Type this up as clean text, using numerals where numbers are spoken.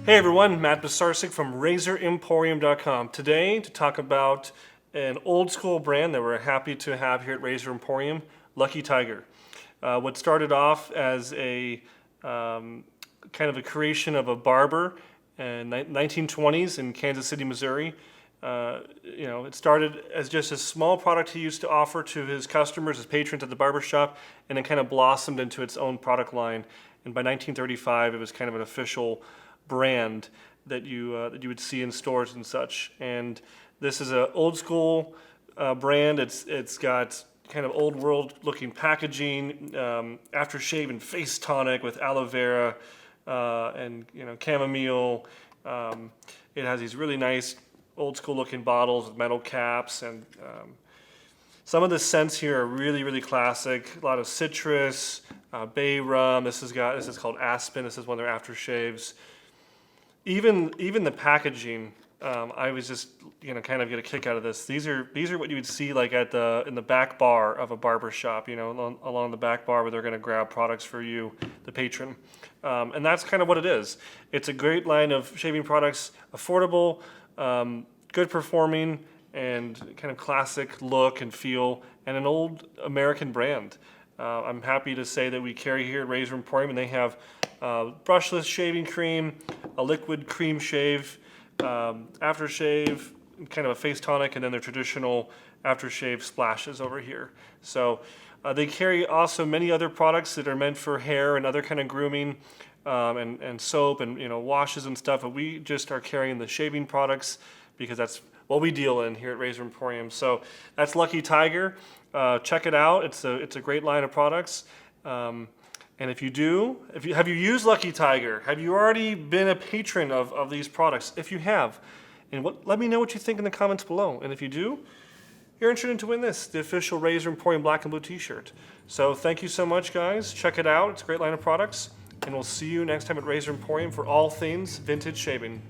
Hey everyone, Matt Pisarcik from RazorEmporium.com. Today to talk about an old school brand that we're happy to have here at Razor Emporium, Lucky Tiger. What started off as a kind of a creation of a barber in 1920s in Kansas City, Missouri. It started as just a small product he used to offer to his customers, his patrons at the barber shop, and then kind of blossomed into its own product line. And by 1935, it was kind of an official brand that you would see in stores and such. And this is an old school brand. It's got kind of old world looking packaging, aftershave and face tonic with aloe vera and chamomile. It has these really nice old school looking bottles with metal caps, and some of the scents here are really classic. A lot of citrus, bay rum. This is called Aspen. This is one of their aftershaves. Even the packaging, I was just kind of get a kick out of this. These are what you would see like in the back bar of a barber shop, along the back bar where they're going to grab products for you, the patron, and that's kind of what it is. It's a great line of shaving products, affordable, good performing, and kind of classic look and feel, and an old American brand. I'm happy to say that we carry here at Razor Emporium, and they have brushless shaving cream, a liquid cream shave, aftershave, kind of a face tonic, and then their traditional aftershave splashes over here. So they carry also many other products that are meant for hair and other kind of grooming, and soap and washes and stuff. But we just are carrying the shaving products because that's what we deal in here at Razor Emporium. So that's Lucky Tiger. Check it out. It's a great line of products. And if you have you used Lucky Tiger? Have you already been a patron of these products? If you have, let me know what you think in the comments below. And if you do, you're entered to win this, the official Razor Emporium black and blue t-shirt. So thank you so much, guys. Check it out. It's a great line of products. And we'll see you next time at Razor Emporium for all things vintage shaving.